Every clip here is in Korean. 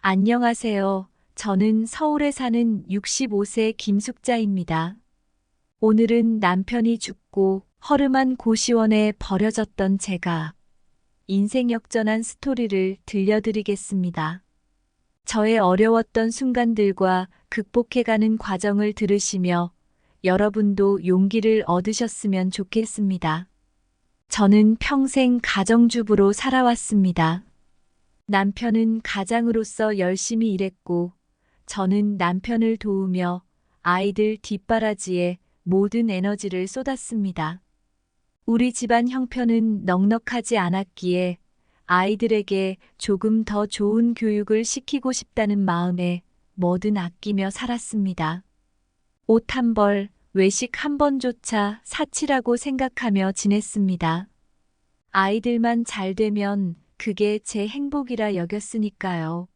안녕하세요. 저는 서울에 사는 65세 김숙자입니다. 오늘은 남편이 죽고 허름한 고시원에 버려졌던 제가 인생 역전한 스토리를 들려드리겠습니다. 저의 어려웠던 순간들과 극복해가는 과정을 들으시며 여러분도 용기를 얻으셨으면 좋겠습니다. 저는 평생 가정주부로 살아왔습니다. 남편은 가장으로서 열심히 일했고, 저는 남편을 도우며 아이들 뒷바라지에 모든 에너지를 쏟았습니다. 우리 집안 형편은 넉넉하지 않았기에 아이들에게 조금 더 좋은 교육을 시키고 싶다는 마음에 뭐든 아끼며 살았습니다. 옷 한 벌, 외식 한 번조차 사치라고 생각하며 지냈습니다. 아이들만 잘 되면 그게 제 행복이라 여겼으니까요.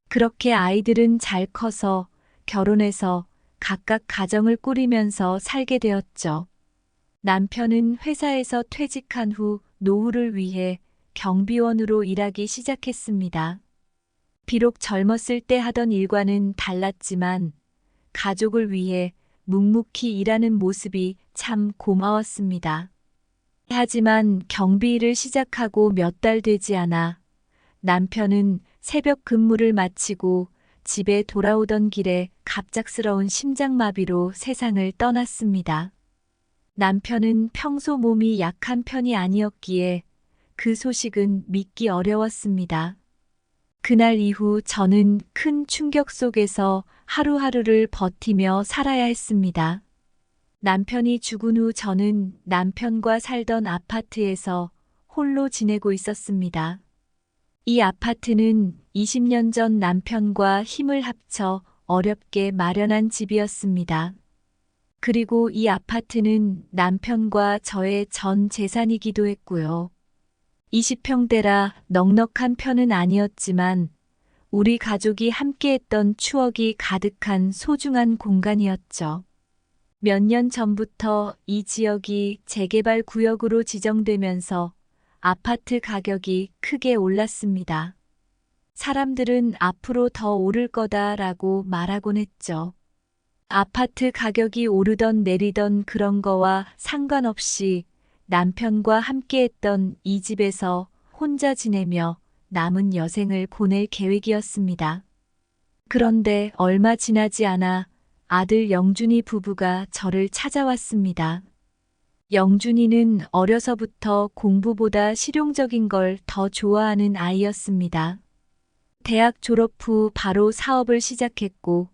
그렇게 아이들은 잘 커서 결혼해서 각각 가정을 꾸리면서 살게 되었죠. 남편은 회사에서 퇴직한 후 노후를 위해 경비원으로 일하기 시작했습니다. 비록 젊었을 때 하던 일과는 달랐지만 가족을 위해 묵묵히 일하는 모습이 참 고마웠습니다. 하지만 경비 일을 시작하고 몇 달 되지 않아 남편은 새벽 근무를 마치고 집에 돌아오던 길에 갑작스러운 심장마비로 세상을 떠났습니다. 남편은 평소 몸이 약한 편이 아니었기에 그 소식은 믿기 어려웠습니다. 그날 이후 저는 큰 충격 속에서 하루하루를 버티며 살아야 했습니다. 남편이 죽은 후 저는 남편과 살던 아파트에서 홀로 지내고 있었습니다. 이 아파트는 20년 전 남편과 힘을 합쳐 어렵게 마련한 집이었습니다. 그리고 이 아파트는 남편과 저의 전 재산이기도 했고요. 20평대라 넉넉한 편은 아니었지만 우리 가족이 함께했던 추억이 가득한 소중한 공간이었죠. 몇 년 전부터 이 지역이 재개발 구역으로 지정되면서 아파트 가격이 크게 올랐습니다. 사람들은 앞으로 더 오를 거다라고 말하곤 했죠. 아파트 가격이 오르던 내리던 그런 거와 상관없이 남편과 함께했던 이 집에서 혼자 지내며 남은 여생을 보낼 계획이었습니다. 그런데 얼마 지나지 않아 아들 영준이 부부가 저를 찾아왔습니다. 영준이는 어려서부터 공부보다 실용적인 걸 더 좋아하는 아이였습니다. 대학 졸업 후 바로 사업을 시작했고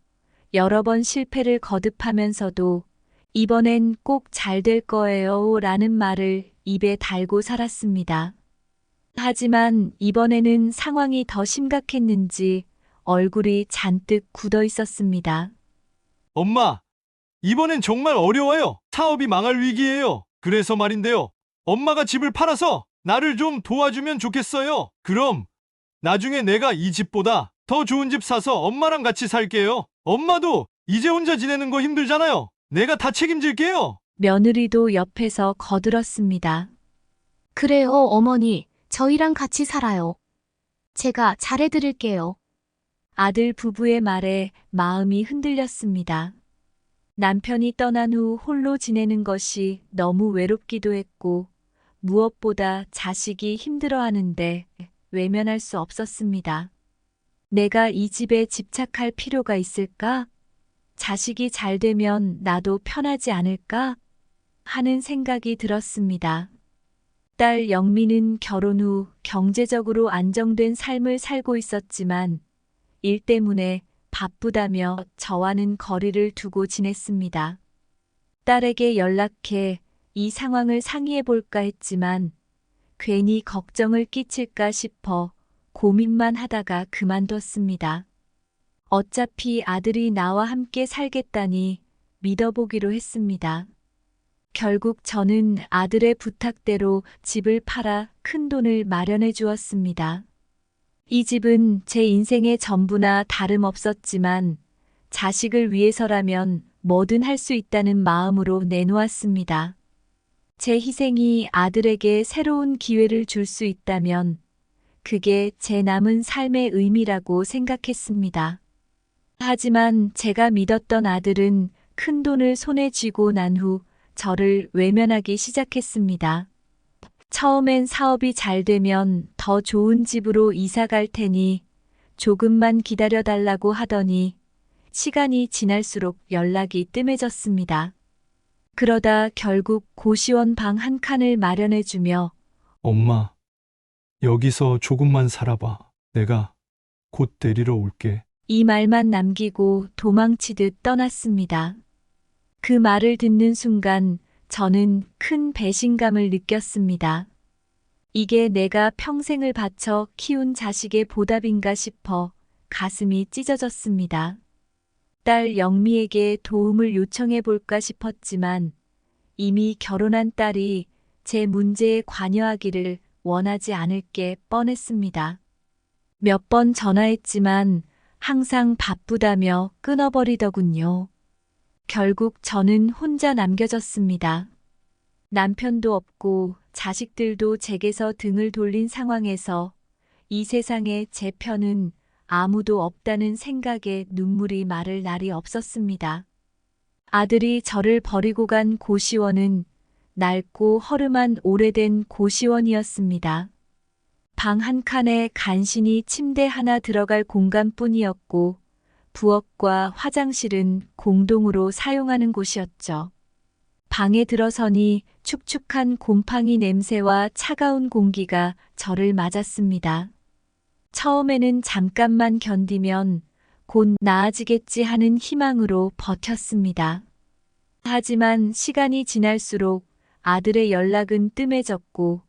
여러 번 실패를 거듭하면서도 이번엔 꼭 잘 될 거예요 라는 말을 입에 달고 살았습니다. 하지만 이번에는 상황이 더 심각했는지 얼굴이 잔뜩 굳어 있었습니다. 엄마, 이번엔 정말 어려워요. 사업이 망할 위기예요. 그래서 말인데요. 엄마가 집을 팔아서 나를 좀 도와주면 좋겠어요. 그럼 나중에 내가 이 집보다 더 좋은 집 사서 엄마랑 같이 살게요. 엄마도 이제 혼자 지내는 거 힘들잖아요. 내가 다 책임질게요. 며느리도 옆에서 거들었습니다. 그래요, 어머니. 저희랑 같이 살아요. 제가 잘해드릴게요. 아들 부부의 말에 마음이 흔들렸습니다. 남편이 떠난 후 홀로 지내는 것이 너무 외롭기도 했고 무엇보다 자식이 힘들어하는데 외면할 수 없었습니다. 내가 이 집에 집착할 필요가 있을까? 자식이 잘 되면 나도 편하지 않을까? 하는 생각이 들었습니다. 딸 영미는 결혼 후 경제적으로 안정된 삶을 살고 있었지만 일 때문에 바쁘다며 저와는 거리를 두고 지냈습니다. 딸에게 연락해 이 상황을 상의해 볼까 했지만 괜히 걱정을 끼칠까 싶어 고민만 하다가 그만뒀습니다. 어차피 아들이 나와 함께 살겠다니 믿어보기로 했습니다. 결국 저는 아들의 부탁대로 집을 팔아 큰 돈을 마련해 주었습니다. 이 집은 제 인생의 전부나 다름없었지만 자식을 위해서라면 뭐든 할 수 있다는 마음으로 내놓았습니다. 제 희생이 아들에게 새로운 기회를 줄 수 있다면 그게 제 남은 삶의 의미라고 생각했습니다. 하지만 제가 믿었던 아들은 큰 돈을 손에 쥐고 난 후 저를 외면하기 시작했습니다. 처음엔 사업이 잘 되면 더 좋은 집으로 이사 갈 테니 조금만 기다려 달라고 하더니 시간이 지날수록 연락이 뜸해졌습니다. 그러다 결국 고시원 방 한 칸을 마련해주며 엄마, 여기서 조금만 살아봐. 내가 곧 데리러 올게. 이 말만 남기고 도망치듯 떠났습니다. 그 말을 듣는 순간 저는 큰 배신감을 느꼈습니다. 이게 내가 평생을 바쳐 키운 자식의 보답인가 싶어 가슴이 찢어졌습니다. 딸 영미에게 도움을 요청해 볼까 싶었지만 이미 결혼한 딸이 제 문제에 관여하기를 원하지 않을 게 뻔했습니다. 몇 번 전화했지만 항상 바쁘다며 끊어버리더군요. 결국 저는 혼자 남겨졌습니다. 남편도 없고 자식들도 제게서 등을 돌린 상황에서 이 세상에 제 편은 아무도 없다는 생각에 눈물이 마를 날이 없었습니다. 아들이 저를 버리고 간 고시원은 낡고 허름한 오래된 고시원이었습니다. 방 한 칸에 간신히 침대 하나 들어갈 공간뿐이었고 부엌과 화장실은 공동으로 사용하는 곳이었죠. 방에 들어서니 축축한 곰팡이 냄새와 차가운 공기가 저를 맞았습니다. 처음에는 잠깐만 견디면 곧 나아지겠지 하는 희망으로 버텼습니다. 하지만 시간이 지날수록 아들의 연락은 뜸해졌고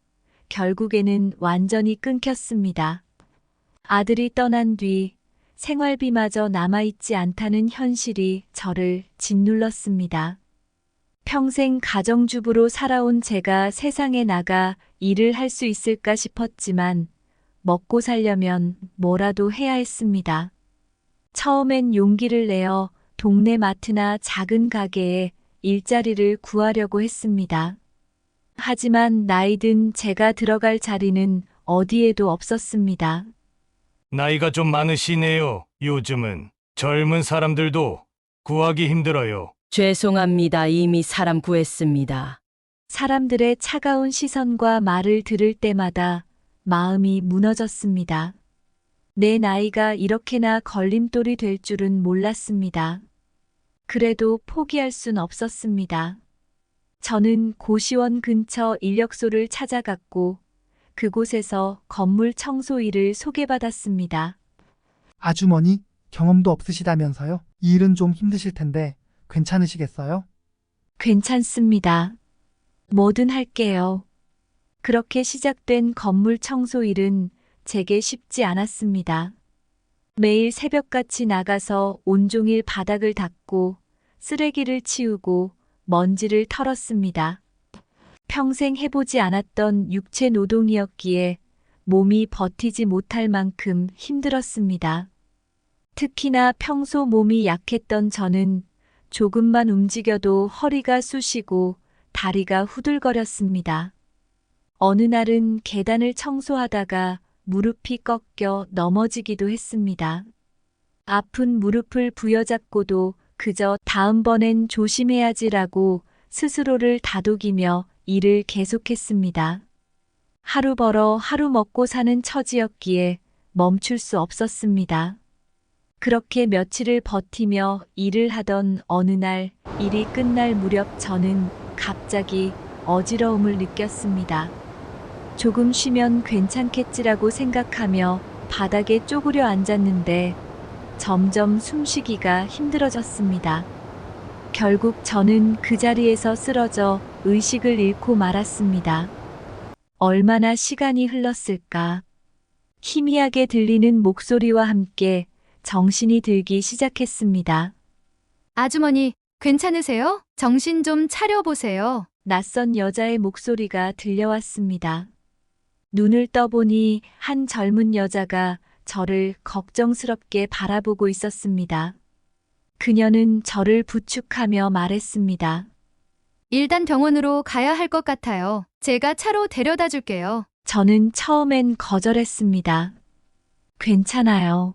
결국에는 완전히 끊겼습니다. 아들이 떠난 뒤 생활비마저 남아있지 않다는 현실이 저를 짓눌렀습니다. 평생 가정주부로 살아온 제가 세상에 나가 일을 할 수 있을까 싶었지만 먹고 살려면 뭐라도 해야 했습니다. 처음엔 용기를 내어 동네 마트나 작은 가게에 일자리를 구하려고 했습니다. 하지만 나이 든 제가 들어갈 자리는 어디에도 없었습니다. 나이가 좀 많으시네요. 요즘은 젊은 사람들도 구하기 힘들어요. 죄송합니다. 이미 사람 구했습니다. 사람들의 차가운 시선과 말을 들을 때마다 마음이 무너졌습니다. 내 나이가 이렇게나 걸림돌이 될 줄은 몰랐습니다. 그래도 포기할 순 없었습니다. 저는 고시원 근처 인력소를 찾아갔고 그곳에서 건물 청소 일을 소개받았습니다. 아주머니, 경험도 없으시다면서요? 이 일은 좀 힘드실 텐데 괜찮으시겠어요? 괜찮습니다. 뭐든 할게요. 그렇게 시작된 건물 청소 일은 제게 쉽지 않았습니다. 매일 새벽같이 나가서 온종일 바닥을 닦고 쓰레기를 치우고 먼지를 털었습니다. 평생 해보지 않았던 육체 노동이었기에 몸이 버티지 못할 만큼 힘들었습니다. 특히나 평소 몸이 약했던 저는 조금만 움직여도 허리가 쑤시고 다리가 후들거렸습니다. 어느 날은 계단을 청소하다가 무릎이 꺾여 넘어지기도 했습니다. 아픈 무릎을 부여잡고도 그저 다음번엔 조심해야지라고 스스로를 다독이며 일을 계속했습니다. 하루 벌어 하루 먹고 사는 처지였기에 멈출 수 없었습니다. 그렇게 며칠을 버티며 일을 하던 어느 날 일이 끝날 무렵 저는 갑자기 어지러움을 느꼈습니다. 조금 쉬면 괜찮겠지라고 생각하며 바닥에 쪼그려 앉았는데 점점 숨쉬기가 힘들어졌습니다. 결국 저는 그 자리에서 쓰러져 의식을 잃고 말았습니다. 얼마나 시간이 흘렀을까. 희미하게 들리는 목소리와 함께 정신이 들기 시작했습니다. 아주머니, 괜찮으세요? 정신 좀 차려보세요. 낯선 여자의 목소리가 들려왔습니다. 눈을 떠보니 한 젊은 여자가 저를 걱정스럽게 바라보고 있었습니다. 그녀는 저를 부축하며 말했습니다. 일단 병원으로 가야 할 것 같아요. 제가 차로 데려다 줄게요. 저는 처음엔 거절했습니다. 괜찮아요.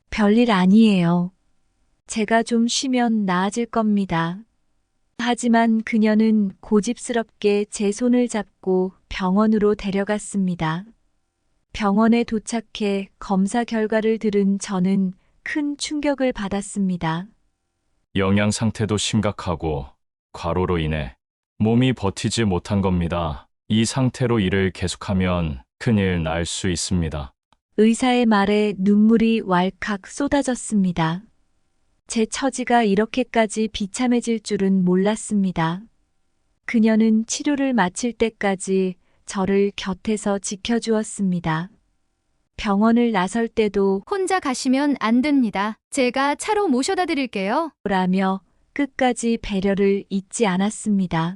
별일 아니에요. 제가 좀 쉬면 나아질 겁니다. 하지만 그녀는 고집스럽게 제 손을 잡고 병원으로 데려갔습니다. 병원에 도착해 검사 결과를 들은 저는 큰 충격을 받았습니다. 영양 상태도 심각하고 과로로 인해 몸이 버티지 못한 겁니다. 이 상태로 일을 계속하면 큰일 날 수 있습니다. 의사의 말에 눈물이 왈칵 쏟아졌습니다. 제 처지가 이렇게까지 비참해질 줄은 몰랐습니다. 그녀는 치료를 마칠 때까지 저를 곁에서 지켜주었습니다. 병원을 나설 때도 혼자 가시면 안 됩니다. 제가 차로 모셔다 드릴게요. 라며 끝까지 배려를 잊지 않았습니다.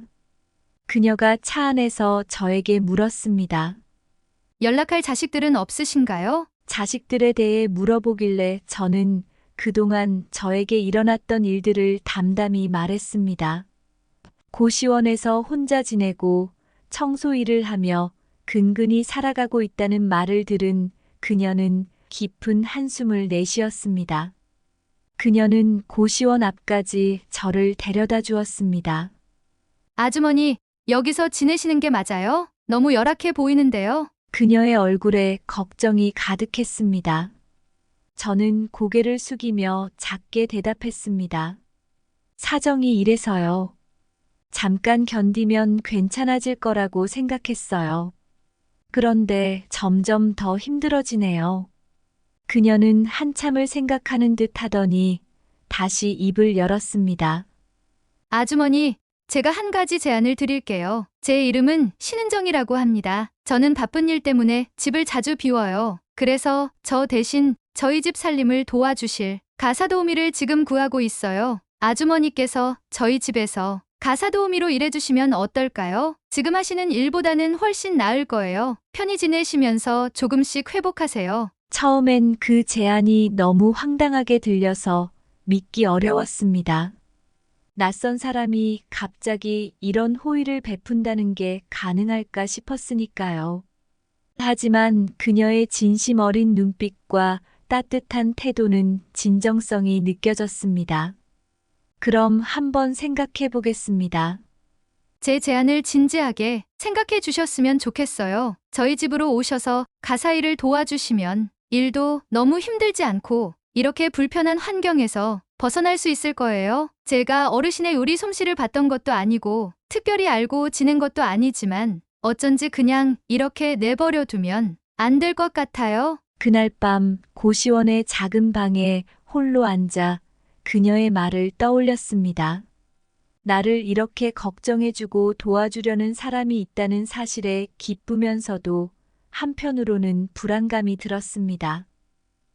그녀가 차 안에서 저에게 물었습니다. 연락할 자식들은 없으신가요? 자식들에 대해 물어보길래 저는 그동안 저에게 일어났던 일들을 담담히 말했습니다. 고시원에서 혼자 지내고 청소 일을 하며 근근히 살아가고 있다는 말을 들은 그녀는 깊은 한숨을 내쉬었습니다. 그녀는 고시원 앞까지 저를 데려다 주었습니다. 아주머니, 여기서 지내시는 게 맞아요? 너무 열악해 보이는데요. 그녀의 얼굴에 걱정이 가득했습니다. 저는 고개를 숙이며 작게 대답했습니다. 사정이 이래서요. 잠깐 견디면 괜찮아질 거라고 생각했어요. 그런데 점점 더 힘들어지네요. 그녀는 한참을 생각하는 듯 하더니 다시 입을 열었습니다. 아주머니, 제가 한 가지 제안을 드릴게요. 제 이름은 신은정이라고 합니다. 저는 바쁜 일 때문에 집을 자주 비워요. 그래서 저 대신 저희 집 살림을 도와주실 가사도우미를 지금 구하고 있어요. 아주머니께서 저희 집에서 가사도우미로 일해주시면 어떨까요? 지금 하시는 일보다는 훨씬 나을 거예요. 편히 지내시면서 조금씩 회복하세요. 처음엔 그 제안이 너무 황당하게 들려서 믿기 어려웠습니다. 낯선 사람이 갑자기 이런 호의를 베푼다는 게 가능할까 싶었으니까요. 하지만 그녀의 진심 어린 눈빛과 따뜻한 태도는 진정성이 느껴졌습니다. 그럼 한번 생각해 보겠습니다. 제 제안을 진지하게 생각해 주셨으면 좋겠어요. 저희 집으로 오셔서 가사 일을 도와주시면 일도 너무 힘들지 않고 이렇게 불편한 환경에서 벗어날 수 있을 거예요. 제가 어르신의 요리 솜씨를 봤던 것도 아니고 특별히 알고 지낸 것도 아니지만 어쩐지 그냥 이렇게 내버려 두면 안 될 것 같아요. 그날 밤 고시원의 작은 방에 홀로 앉아 그녀의 말을 떠올렸습니다. 나를 이렇게 걱정해주고 도와주려는 사람이 있다는 사실에 기쁘면서도 한편으로는 불안감이 들었습니다.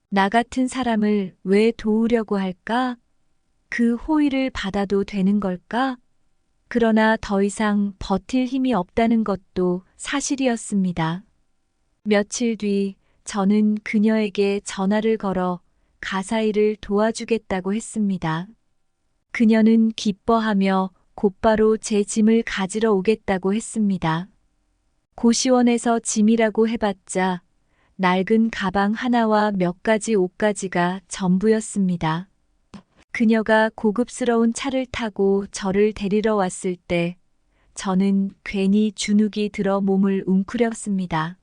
나 같은 사람을 왜 도우려고 할까? 그 호의를 받아도 되는 걸까? 그러나 더 이상 버틸 힘이 없다는 것도 사실이었습니다. 며칠 뒤 저는 그녀에게 전화를 걸어 가사 일을 도와주겠다고 했습니다. 그녀는 기뻐하며 곧바로 제 짐을 가지러 오겠다고 했습니다. 고시원에서 짐이라고 해봤자 낡은 가방 하나와 몇 가지 옷가지가 전부였습니다. 그녀가 고급스러운 차를 타고 저를 데리러 왔을 때 저는 괜히 주눅이 들어 몸을 웅크렸습니다.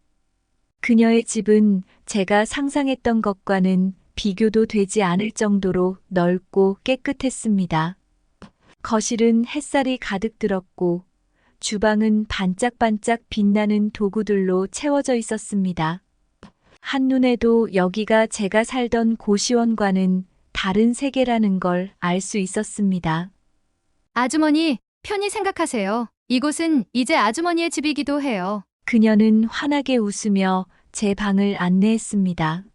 그녀의 집은 제가 상상했던 것과는 비교도 되지 않을 정도로 넓고 깨끗했습니다. 거실은 햇살이 가득 들었고 주방은 반짝반짝 빛나는 도구들로 채워져 있었습니다. 한눈에도 여기가 제가 살던 고시원과는 다른 세계라는 걸 알 수 있었습니다. 아주머니, 편히 생각하세요. 이곳은 이제 아주머니의 집이기도 해요. 그녀는 환하게 웃으며 제 방을 안내했습니다.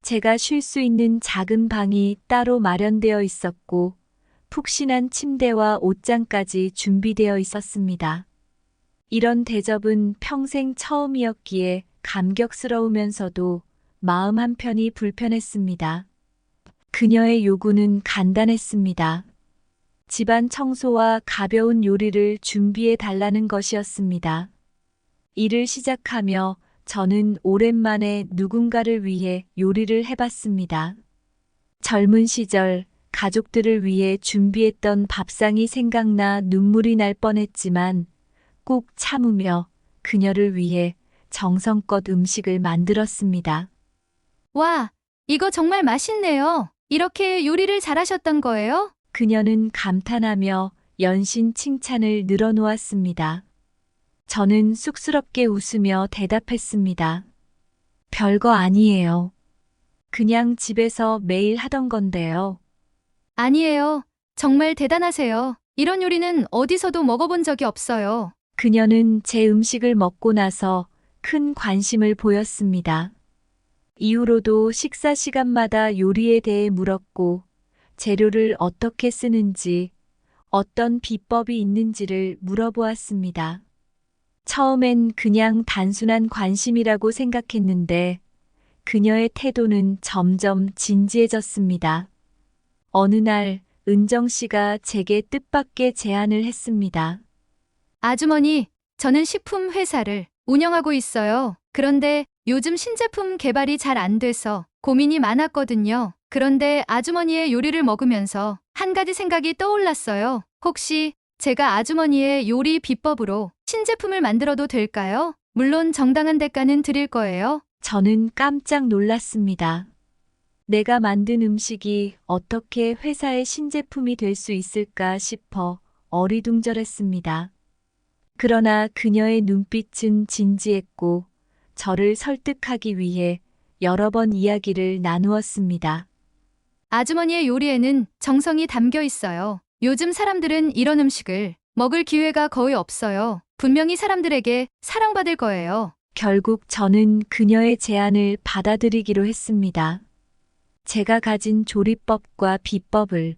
제가 쉴 수 있는 작은 방이 따로 마련되어 있었고 푹신한 침대와 옷장까지 준비되어 있었습니다. 이런 대접은 평생 처음이었기에 감격스러우면서도 마음 한편이 불편했습니다. 그녀의 요구는 간단했습니다. 집안 청소와 가벼운 요리를 준비해 달라는 것이었습니다. 일을 시작하며 저는 오랜만에 누군가를 위해 요리를 해봤습니다. 젊은 시절 가족들을 위해 준비했던 밥상이 생각나 눈물이 날 뻔했지만 꾹 참으며 그녀를 위해 정성껏 음식을 만들었습니다. 와, 이거 정말 맛있네요. 이렇게 요리를 잘하셨던 거예요? 그녀는 감탄하며 연신 칭찬을 늘어놓았습니다. 저는 쑥스럽게 웃으며 대답했습니다. 별거 아니에요. 그냥 집에서 매일 하던 건데요. 아니에요. 정말 대단하세요. 이런 요리는 어디서도 먹어본 적이 없어요. 그녀는 제 음식을 먹고 나서 큰 관심을 보였습니다. 이후로도 식사 시간마다 요리에 대해 물었고, 재료를 어떻게 쓰는지, 어떤 비법이 있는지를 물어보았습니다. 처음엔 그냥 단순한 관심이라고 생각했는데, 그녀의 태도는 점점 진지해졌습니다. 어느 날, 은정 씨가 제게 뜻밖의 제안을 했습니다. 아주머니, 저는 식품 회사를 운영하고 있어요. 그런데 요즘 신제품 개발이 잘 안 돼서 고민이 많았거든요. 그런데 아주머니의 요리를 먹으면서 한 가지 생각이 떠올랐어요. 혹시 제가 아주머니의 요리 비법으로 신제품을 만들어도 될까요? 물론 정당한 대가는 드릴 거예요. 저는 깜짝 놀랐습니다. 내가 만든 음식이 어떻게 회사의 신제품이 될 수 있을까 싶어 어리둥절했습니다. 그러나 그녀의 눈빛은 진지했고 저를 설득하기 위해 여러 번 이야기를 나누었습니다. 아주머니의 요리에는 정성이 담겨 있어요. 요즘 사람들은 이런 음식을 먹을 기회가 거의 없어요. 분명히 사람들에게 사랑받을 거예요. 결국 저는 그녀의 제안을 받아들이기로 했습니다. 제가 가진 조리법과 비법을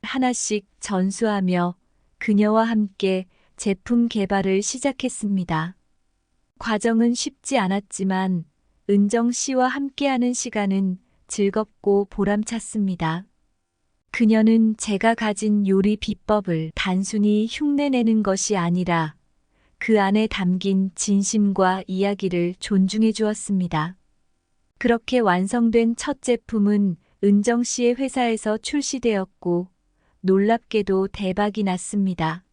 하나씩 전수하며 그녀와 함께 제품 개발을 시작했습니다. 과정은 쉽지 않았지만 은정 씨와 함께하는 시간은 즐겁고 보람찼습니다. 그녀는 제가 가진 요리 비법을 단순히 흉내내는 것이 아니라 그 안에 담긴 진심과 이야기를 존중해 주었습니다. 그렇게 완성된 첫 제품은 은정 씨의 회사에서 출시되었고 놀랍게도 대박이 났습니다.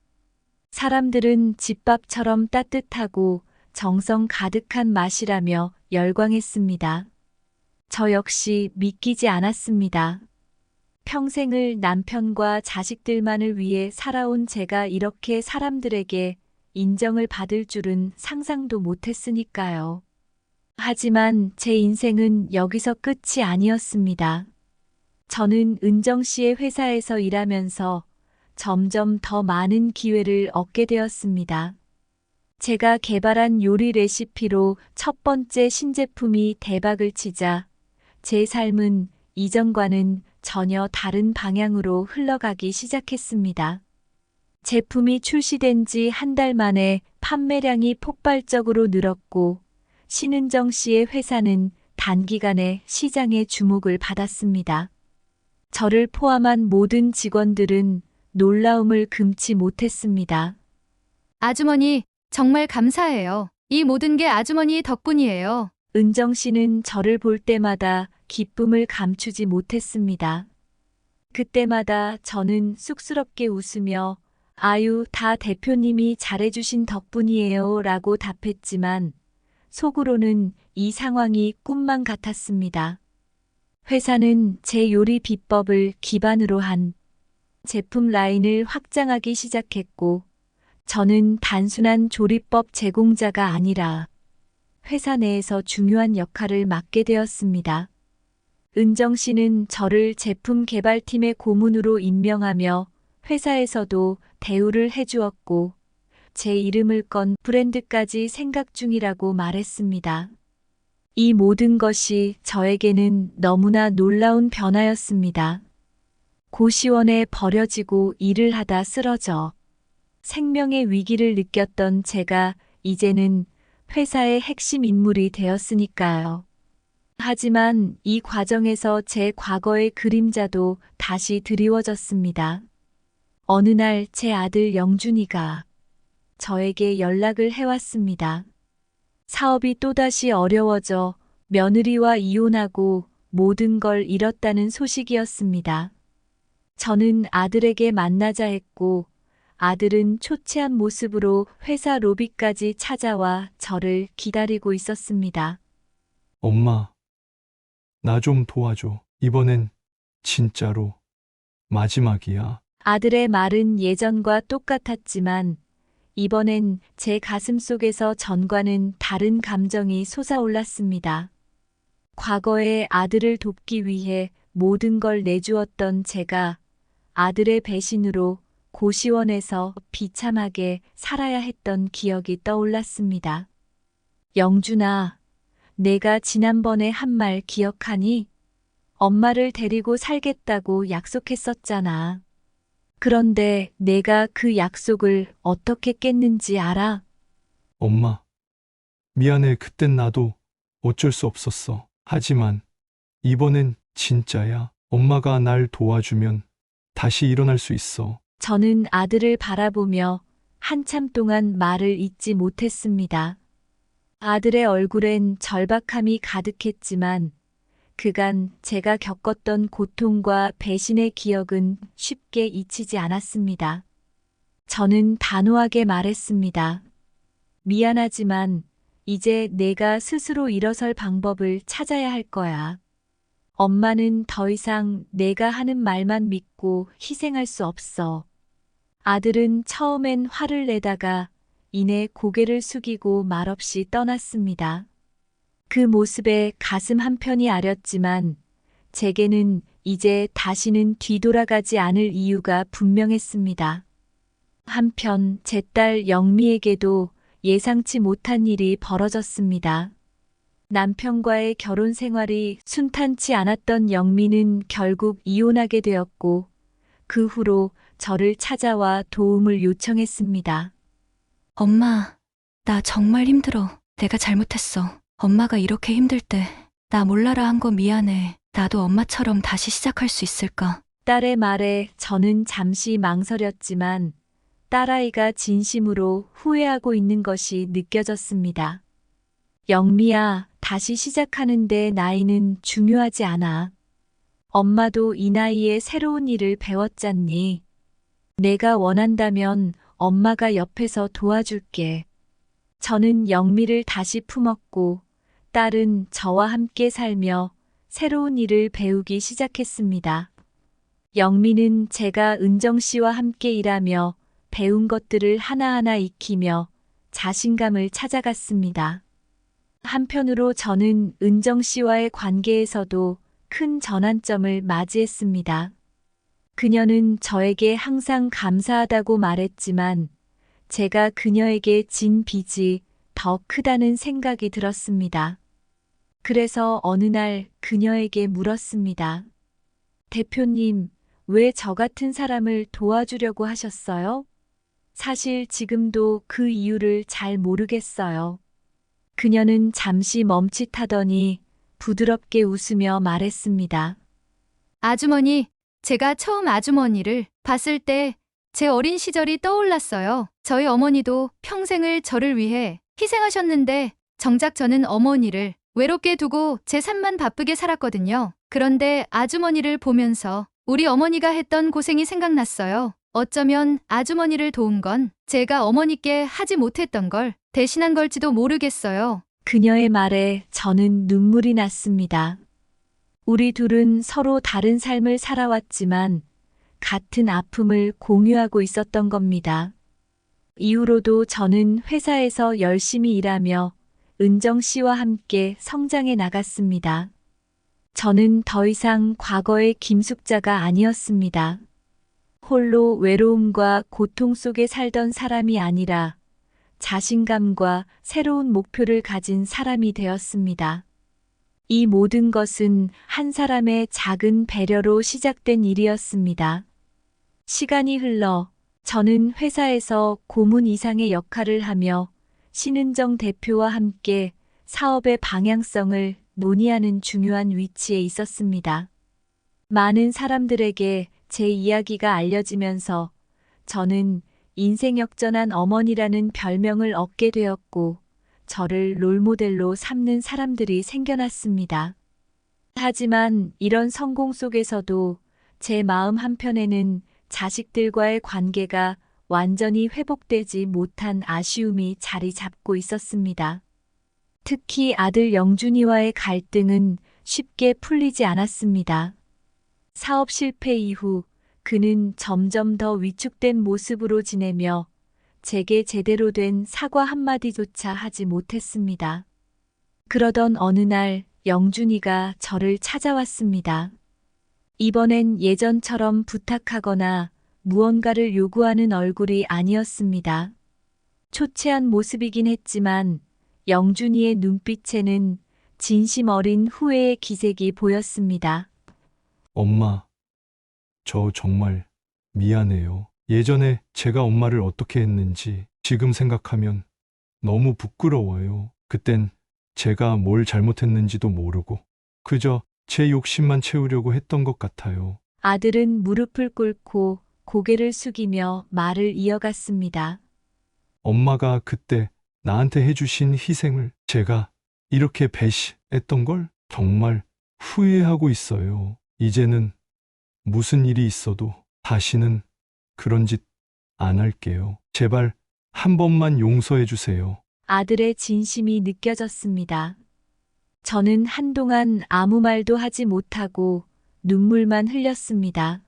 사람들은 집밥처럼 따뜻하고 정성 가득한 맛이라며 열광했습니다. 저 역시 믿기지 않았습니다. 평생을 남편과 자식들만을 위해 살아온 제가 이렇게 사람들에게 인정을 받을 줄은 상상도 못했으니까요. 하지만 제 인생은 여기서 끝이 아니었습니다. 저는 은정 씨의 회사에서 일하면서 점점 더 많은 기회를 얻게 되었습니다. 제가 개발한 요리 레시피로 첫 번째 신제품이 대박을 치자 제 삶은 이전과는 전혀 다른 방향으로 흘러가기 시작했습니다. 제품이 출시된 지 한 달 만에 판매량이 폭발적으로 늘었고 신은정 씨의 회사는 단기간에 시장의 주목을 받았습니다. 저를 포함한 모든 직원들은 놀라움을 금치 못했습니다. 아주머니, 정말 감사해요. 이 모든 게 아주머니 덕분이에요. 은정 씨는 저를 볼 때마다 기쁨을 감추지 못했습니다. 그때마다 저는 쑥스럽게 웃으며 아유, 다 대표님이 잘해주신 덕분이에요 라고 답했지만 속으로는 이 상황이 꿈만 같았습니다. 회사는 제 요리 비법을 기반으로 한 제품 라인을 확장하기 시작했고 저는 단순한 조리법 제공자가 아니라 회사 내에서 중요한 역할을 맡게 되었습니다. 은정 씨는 저를 제품 개발팀의 고문으로 임명하며 회사에서도 대우를 해주었고 제 이름을 건 브랜드까지 생각 중이라고 말했습니다. 이 모든 것이 저에게는 너무나 놀라운 변화였습니다. 고시원에 버려지고 일을 하다 쓰러져 생명의 위기를 느꼈던 제가 이제는 회사의 핵심 인물이 되었으니까요. 하지만 이 과정에서 제 과거의 그림자도 다시 드리워졌습니다. 어느 날 제 아들 영준이가 저에게 연락을 해왔습니다. 사업이 또다시 어려워져 며느리와 이혼하고 모든 걸 잃었다는 소식이었습니다. 저는 아들에게 만나자 했고 아들은 초췌한 모습으로 회사 로비까지 찾아와 저를 기다리고 있었습니다. 엄마, 나 좀 도와줘. 이번엔 진짜로 마지막이야. 아들의 말은 예전과 똑같았지만 이번엔 제 가슴 속에서 전과는 다른 감정이 솟아올랐습니다. 과거에 아들을 돕기 위해 모든 걸 내주었던 제가 아들의 배신으로 고시원에서 비참하게 살아야 했던 기억이 떠올랐습니다. 영준아, 내가 지난번에 한 말 기억하니? 엄마를 데리고 살겠다고 약속했었잖아. 그런데 내가 그 약속을 어떻게 깼는지 알아? 엄마, 미안해. 그땐 나도 어쩔 수 없었어. 하지만 이번엔 진짜야. 엄마가 날 도와주면 다시 일어날 수 있어. 저는 아들을 바라보며 한참 동안 말을 잇지 못했습니다. 아들의 얼굴엔 절박함이 가득했지만 그간 제가 겪었던 고통과 배신의 기억은 쉽게 잊히지 않았습니다. 저는 단호하게 말했습니다. 미안하지만 이제 내가 스스로 일어설 방법을 찾아야 할 거야. 엄마는 더 이상 내가 하는 말만 믿고 희생할 수 없어. 아들은 처음엔 화를 내다가 이내 고개를 숙이고 말없이 떠났습니다. 그 모습에 가슴 한편이 아렸지만 제게는 이제 다시는 뒤돌아가지 않을 이유가 분명했습니다. 한편 제 딸 영미에게도 예상치 못한 일이 벌어졌습니다. 남편과의 결혼 생활이 순탄치 않았던 영미는 결국 이혼하게 되었고 그 후로 저를 찾아와 도움을 요청했습니다. 엄마, 나 정말 힘들어. 내가 잘못했어. 엄마가 이렇게 힘들 때 나 몰라라 한 거 미안해. 나도 엄마처럼 다시 시작할 수 있을까? 딸의 말에 저는 잠시 망설였지만 딸아이가 진심으로 후회하고 있는 것이 느껴졌습니다. 영미야, 다시 시작하는데 나이는 중요하지 않아. 엄마도 이 나이에 새로운 일을 배웠잖니. 내가 원한다면 엄마가 옆에서 도와줄게. 저는 영미를 다시 품었고 딸은 저와 함께 살며 새로운 일을 배우기 시작했습니다. 영미는 제가 은정 씨와 함께 일하며 배운 것들을 하나하나 익히며 자신감을 찾아갔습니다. 한편으로 저는 은정 씨와의 관계에서도 큰 전환점을 맞이했습니다. 그녀는 저에게 항상 감사하다고 말했지만 제가 그녀에게 진 빚이 더 크다는 생각이 들었습니다. 그래서 어느 날 그녀에게 물었습니다. 대표님, 왜 저 같은 사람을 도와주려고 하셨어요? 사실 지금도 그 이유를 잘 모르겠어요. 그녀는 잠시 멈칫하더니 부드럽게 웃으며 말했습니다. 아주머니, 제가 처음 아주머니를 봤을 때 제 어린 시절이 떠올랐어요. 저희 어머니도 평생을 저를 위해 희생하셨는데 정작 저는 어머니를 외롭게 두고 제 삶만 바쁘게 살았거든요. 그런데 아주머니를 보면서 우리 어머니가 했던 고생이 생각났어요. 어쩌면 아주머니를 도운 건 제가 어머니께 하지 못했던 걸 대신한 걸지도 모르겠어요. 그녀의 말에 저는 눈물이 났습니다. 우리 둘은 서로 다른 삶을 살아왔지만 같은 아픔을 공유하고 있었던 겁니다. 이후로도 저는 회사에서 열심히 일하며 은정 씨와 함께 성장해 나갔습니다. 저는 더 이상 과거의 김숙자가 아니었습니다. 홀로 외로움과 고통 속에 살던 사람이 아니라 자신감과 새로운 목표를 가진 사람이 되었습니다. 이 모든 것은 한 사람의 작은 배려로 시작된 일이었습니다. 시간이 흘러 저는 회사에서 고문 이상의 역할을 하며 신은정 대표와 함께 사업의 방향성을 논의하는 중요한 위치에 있었습니다. 많은 사람들에게 제 이야기가 알려지면서 저는 인생 역전한 어머니라는 별명을 얻게 되었고 저를 롤모델로 삼는 사람들이 생겨났습니다. 하지만 이런 성공 속에서도 제 마음 한편에는 자식들과의 관계가 완전히 회복되지 못한 아쉬움이 자리 잡고 있었습니다. 특히 아들 영준이와의 갈등은 쉽게 풀리지 않았습니다. 사업 실패 이후 그는 점점 더 위축된 모습으로 지내며 제게 제대로 된 사과 한마디조차 하지 못했습니다. 그러던 어느 날 영준이가 저를 찾아왔습니다. 이번엔 예전처럼 부탁하거나 무언가를 요구하는 얼굴이 아니었습니다. 초췌한 모습이긴 했지만 영준이의 눈빛에는 진심 어린 후회의 기색이 보였습니다. 엄마, 저 정말 미안해요. 예전에 제가 엄마를 어떻게 했는지 지금 생각하면 너무 부끄러워요. 그땐 제가 뭘 잘못했는지도 모르고 그저 제 욕심만 채우려고 했던 것 같아요. 아들은 무릎을 꿇고 고개를 숙이며 말을 이어갔습니다. 엄마가 그때 나한테 해주신 희생을 제가 이렇게 배신했던 걸 정말 후회하고 있어요. 이제는 무슨 일이 있어도 다시는 그런 짓 안 할게요. 제발 한 번만 용서해 주세요. 아들의 진심이 느껴졌습니다. 저는 한동안 아무 말도 하지 못하고 눈물만 흘렸습니다.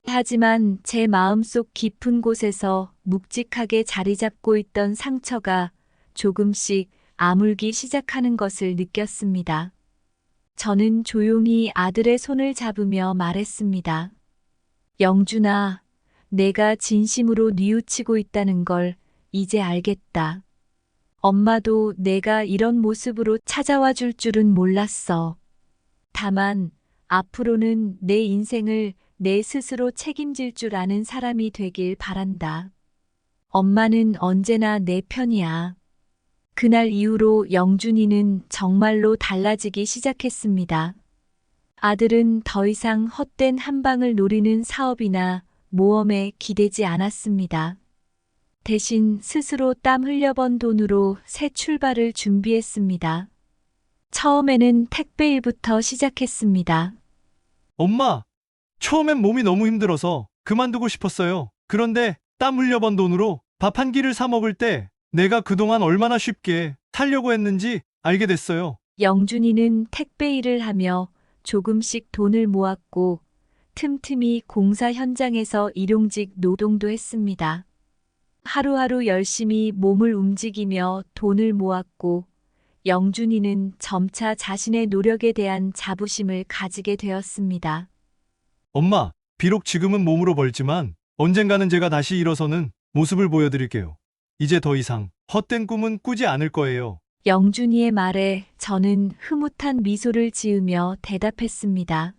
하지만 제 마음속 깊은 곳에서 묵직하게 자리 잡고 있던 상처가 조금씩 아물기 시작하는 것을 느꼈습니다. 저는 조용히 아들의 손을 잡으며 말했습니다. 영준아, 내가 진심으로 뉘우치고 있다는 걸 이제 알겠다. 엄마도 내가 이런 모습으로 찾아와 줄 줄은 몰랐어. 다만 앞으로는 내 인생을 내 스스로 책임질 줄 아는 사람이 되길 바란다. 엄마는 언제나 내 편이야. 그날 이후로 영준이는 정말로 달라지기 시작했습니다. 아들은 더 이상 헛된 한방을 노리는 사업이나 모험에 기대지 않았습니다. 대신 스스로 땀 흘려번 돈으로 새 출발을 준비했습니다. 처음에는 택배일부터 시작했습니다. 엄마, 처음엔 몸이 너무 힘들어서 그만두고 싶었어요. 그런데 땀 흘려번 돈으로 밥 한 끼를 사 먹을 때 내가 그동안 얼마나 쉽게 살려고 했는지 알게 됐어요. 영준이는 택배 일을 하며 조금씩 돈을 모았고 틈틈이 공사 현장에서 일용직 노동도 했습니다. 하루하루 열심히 몸을 움직이며 돈을 모았고 영준이는 점차 자신의 노력에 대한 자부심을 가지게 되었습니다. 엄마, 비록 지금은 몸으로 벌지만 언젠가는 제가 다시 일어서는 모습을 보여드릴게요. 이제 더 이상 헛된 꿈은 꾸지 않을 거예요. 영준이의 말에 저는 흐뭇한 미소를 지으며 대답했습니다.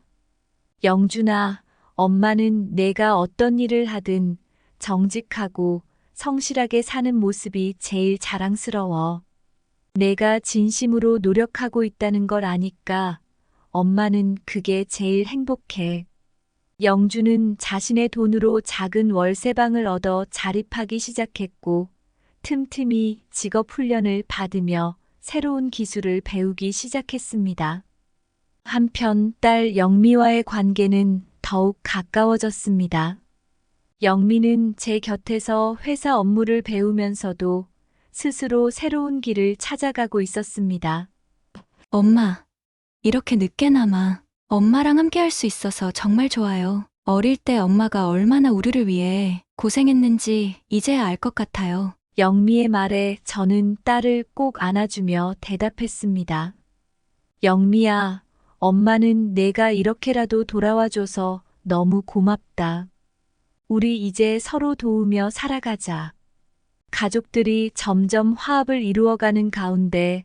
영준아, 엄마는 내가 어떤 일을 하든 정직하고 성실하게 사는 모습이 제일 자랑스러워. 내가 진심으로 노력하고 있다는 걸 아니까 엄마는 그게 제일 행복해. 영준은 자신의 돈으로 작은 월세방을 얻어 자립하기 시작했고 틈틈이 직업 훈련을 받으며 새로운 기술을 배우기 시작했습니다. 한편 딸 영미와의 관계는 더욱 가까워졌습니다. 영미는 제 곁에서 회사 업무를 배우면서도 스스로 새로운 길을 찾아가고 있었습니다. 엄마, 이렇게 늦게나마 엄마랑 함께 할 수 있어서 정말 좋아요. 어릴 때 엄마가 얼마나 우리를 위해 고생했는지 이제야 알 것 같아요. 영미의 말에 저는 딸을 꼭 안아주며 대답했습니다. 영미야, 엄마는 내가 이렇게라도 돌아와줘서 너무 고맙다. 우리 이제 서로 도우며 살아가자. 가족들이 점점 화합을 이루어가는 가운데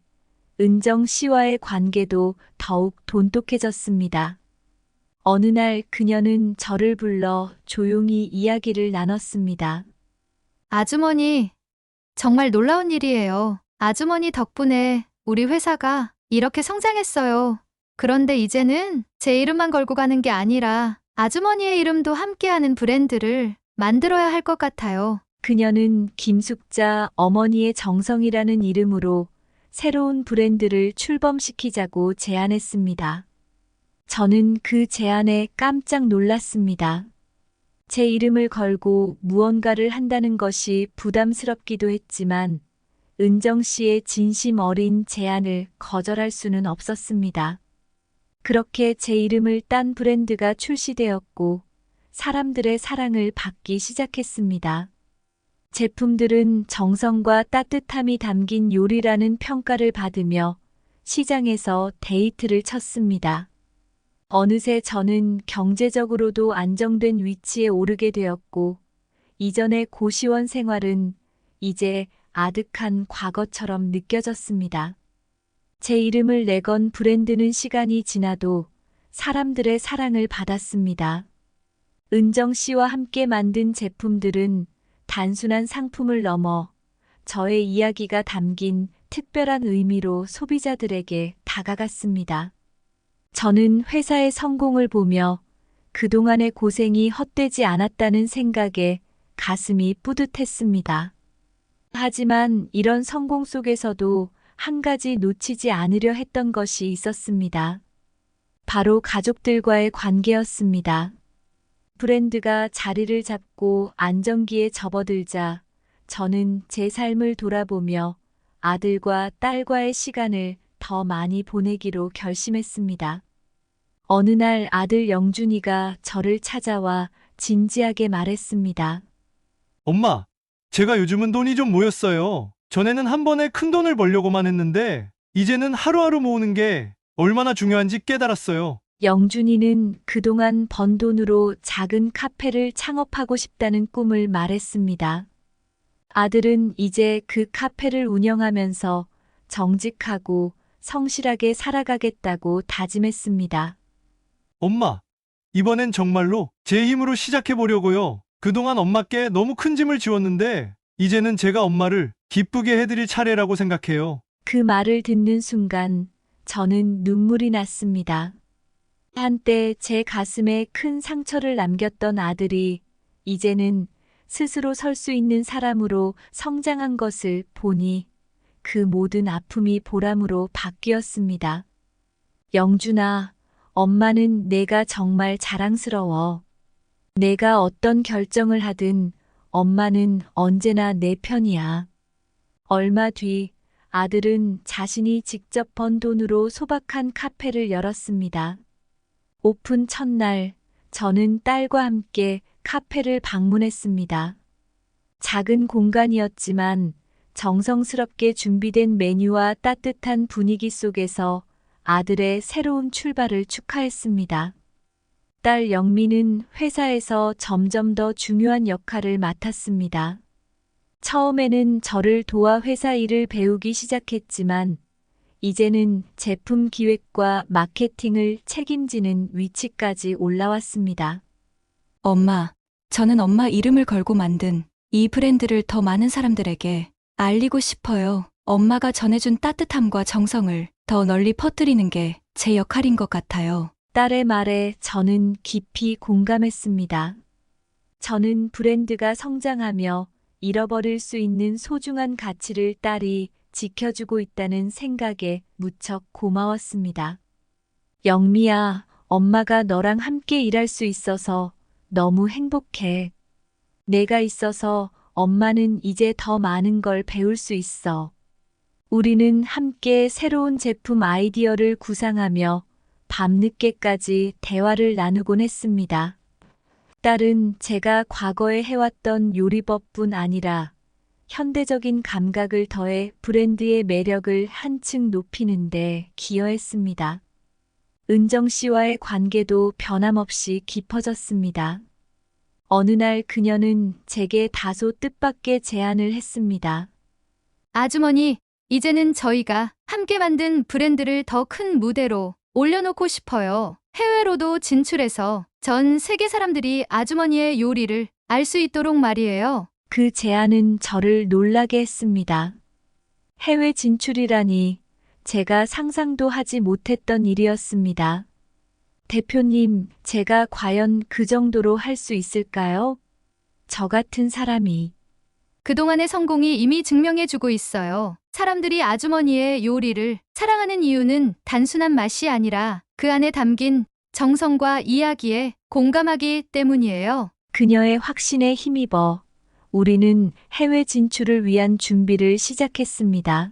은정 씨와의 관계도 더욱 돈독해졌습니다. 어느 날 그녀는 저를 불러 조용히 이야기를 나눴습니다. 아주머니, 정말 놀라운 일이에요. 아주머니 덕분에 우리 회사가 이렇게 성장했어요. 그런데 이제는 제 이름만 걸고 가는 게 아니라 아주머니의 이름도 함께하는 브랜드를 만들어야 할 것 같아요. 그녀는 김숙자 어머니의 정성이라는 이름으로 새로운 브랜드를 출범시키자고 제안했습니다. 저는 그 제안에 깜짝 놀랐습니다. 제 이름을 걸고 무언가를 한다는 것이 부담스럽기도 했지만 은정 씨의 진심 어린 제안을 거절할 수는 없었습니다. 그렇게 제 이름을 딴 브랜드가 출시되었고 사람들의 사랑을 받기 시작했습니다. 제품들은 정성과 따뜻함이 담긴 요리라는 평가를 받으며 시장에서 데이트를 쳤습니다. 어느새 저는 경제적으로도 안정된 위치에 오르게 되었고 이전의 고시원 생활은 이제 아득한 과거처럼 느껴졌습니다. 제 이름을 내건 브랜드는 시간이 지나도 사람들의 사랑을 받았습니다. 은정 씨와 함께 만든 제품들은 단순한 상품을 넘어 저의 이야기가 담긴 특별한 의미로 소비자들에게 다가갔습니다. 저는 회사의 성공을 보며 그동안의 고생이 헛되지 않았다는 생각에 가슴이 뿌듯했습니다. 하지만 이런 성공 속에서도 한 가지 놓치지 않으려 했던 것이 있었습니다. 바로 가족들과의 관계였습니다. 브랜드가 자리를 잡고 안정기에 접어들자 저는 제 삶을 돌아보며 아들과 딸과의 시간을 더 많이 보내기로 결심했습니다. 어느 날 아들 영준이가 저를 찾아와 진지하게 말했습니다. 엄마, 제가 요즘은 돈이 좀 모였어요. 전에는 한 번에 큰 돈을 벌려고만 했는데 이제는 하루하루 모으는 게 얼마나 중요한지 깨달았어요. 영준이는 그동안 번 돈으로 작은 카페를 창업하고 싶다는 꿈을 말했습니다. 아들은 이제 그 카페를 운영하면서 정직하고 성실하게 살아가겠다고 다짐했습니다. 엄마, 이번엔 정말로 제 힘으로 시작해 보려고요. 그동안 엄마께 너무 큰 짐을 지웠는데 이제는 제가 엄마를 기쁘게 해드릴 차례라고 생각해요. 그 말을 듣는 순간 저는 눈물이 났습니다. 한때 제 가슴에 큰 상처를 남겼던 아들이 이제는 스스로 설 수 있는 사람으로 성장한 것을 보니 그 모든 아픔이 보람으로 바뀌었습니다. 영준아, 엄마는 내가 정말 자랑스러워. 내가 어떤 결정을 하든 엄마는 언제나 내 편이야. 얼마 뒤 아들은 자신이 직접 번 돈으로 소박한 카페를 열었습니다. 오픈 첫날 저는 딸과 함께 카페를 방문했습니다. 작은 공간이었지만 정성스럽게 준비된 메뉴와 따뜻한 분위기 속에서 아들의 새로운 출발을 축하했습니다. 딸 영미는 회사에서 점점 더 중요한 역할을 맡았습니다. 처음에는 저를 도와 회사 일을 배우기 시작했지만 이제는 제품 기획과 마케팅을 책임지는 위치까지 올라왔습니다. 엄마, 저는 엄마 이름을 걸고 만든 이 브랜드를 더 많은 사람들에게 알리고 싶어요. 엄마가 전해준 따뜻함과 정성을 더 널리 퍼뜨리는 게 제 역할인 것 같아요. 딸의 말에 저는 깊이 공감했습니다. 저는 브랜드가 성장하며 잃어버릴 수 있는 소중한 가치를 딸이 지켜주고 있다는 생각에 무척 고마웠습니다. 영미야, 엄마가 너랑 함께 일할 수 있어서 너무 행복해. 내가 있어서 엄마는 이제 더 많은 걸 배울 수 있어. 우리는 함께 새로운 제품 아이디어를 구상하며 밤늦게까지 대화를 나누곤 했습니다. 딸은 제가 과거에 해왔던 요리법뿐 아니라 현대적인 감각을 더해 브랜드의 매력을 한층 높이는데 기여했습니다. 은정 씨와의 관계도 변함없이 깊어졌습니다. 어느 날 그녀는 제게 다소 뜻밖의 제안을 했습니다. 아주머니, 이제는 저희가 함께 만든 브랜드를 더 큰 무대로 올려놓고 싶어요. 해외로도 진출해서 전 세계 사람들이 아주머니의 요리를 알 수 있도록 말이에요. 그 제안은 저를 놀라게 했습니다. 해외 진출이라니 제가 상상도 하지 못했던 일이었습니다. 대표님, 제가 과연 그 정도로 할 수 있을까요? 저 같은 사람이. 그동안의 성공이 이미 증명해주고 있어요. 사람들이 아주머니의 요리를 사랑하는 이유는 단순한 맛이 아니라 그 안에 담긴 정성과 이야기에 공감하기 때문이에요. 그녀의 확신에 힘입어 우리는 해외 진출을 위한 준비를 시작했습니다.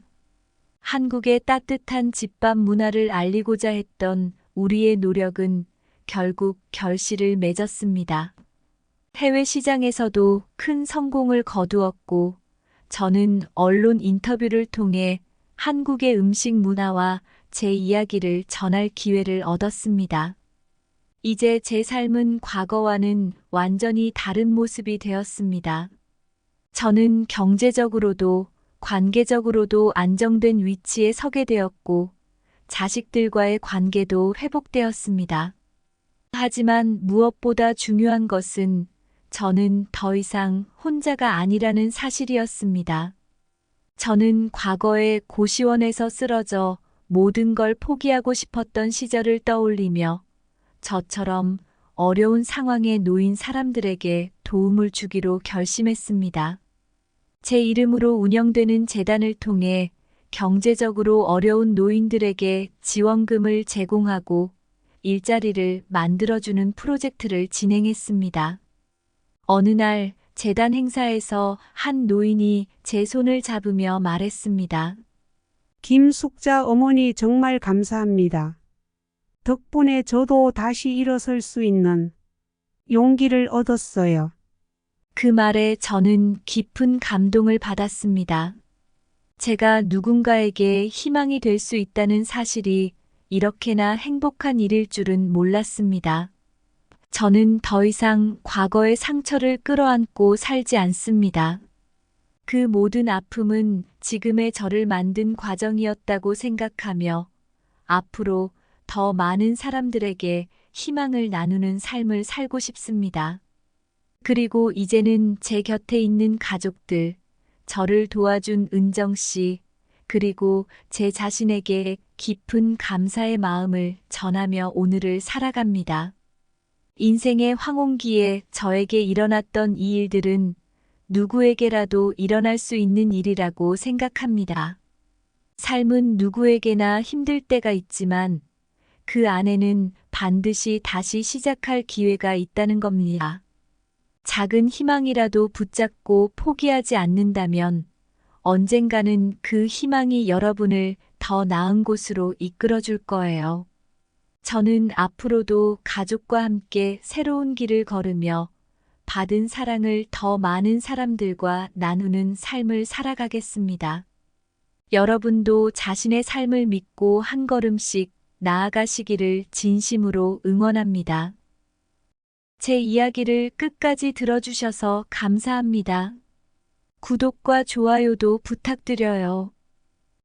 한국의 따뜻한 집밥 문화를 알리고자 했던 우리의 노력은 결국 결실을 맺었습니다. 해외 시장에서도 큰 성공을 거두었고, 저는 언론 인터뷰를 통해 한국의 음식 문화와 제 이야기를 전할 기회를 얻었습니다. 이제 제 삶은 과거와는 완전히 다른 모습이 되었습니다. 저는 경제적으로도 관계적으로도 안정된 위치에 서게 되었고, 자식들과의 관계도 회복되었습니다. 하지만 무엇보다 중요한 것은 저는 더 이상 혼자가 아니라는 사실이었습니다. 저는 과거의 고시원에서 쓰러져 모든 걸 포기하고 싶었던 시절을 떠올리며 저처럼 어려운 상황에 놓인 사람들에게 도움을 주기로 결심했습니다. 제 이름으로 운영되는 재단을 통해 경제적으로 어려운 노인들에게 지원금을 제공하고 일자리를 만들어주는 프로젝트를 진행했습니다. 어느 날 재단 행사에서 한 노인이 제 손을 잡으며 말했습니다. 김숙자 어머니 정말 감사합니다. 덕분에 저도 다시 일어설 수 있는 용기를 얻었어요. 그 말에 저는 깊은 감동을 받았습니다. 제가 누군가에게 희망이 될 수 있다는 사실이 이렇게나 행복한 일일 줄은 몰랐습니다. 저는 더 이상 과거의 상처를 끌어안고 살지 않습니다. 그 모든 아픔은 지금의 저를 만든 과정이었다고 생각하며 앞으로 더 많은 사람들에게 희망을 나누는 삶을 살고 싶습니다. 그리고 이제는 제 곁에 있는 가족들, 저를 도와준 은정 씨, 그리고 제 자신에게 깊은 감사의 마음을 전하며 오늘을 살아갑니다. 인생의 황혼기에 저에게 일어났던 이 일들은 누구에게라도 일어날 수 있는 일이라고 생각합니다. 삶은 누구에게나 힘들 때가 있지만 그 안에는 반드시 다시 시작할 기회가 있다는 겁니다. 작은 희망이라도 붙잡고 포기하지 않는다면 언젠가는 그 희망이 여러분을 더 나은 곳으로 이끌어 줄 거예요. 저는 앞으로도 가족과 함께 새로운 길을 걸으며 받은 사랑을 더 많은 사람들과 나누는 삶을 살아가겠습니다. 여러분도 자신의 삶을 믿고 한 걸음씩 나아가시기를 진심으로 응원합니다. 제 이야기를 끝까지 들어주셔서 감사합니다. 구독과 좋아요도 부탁드려요.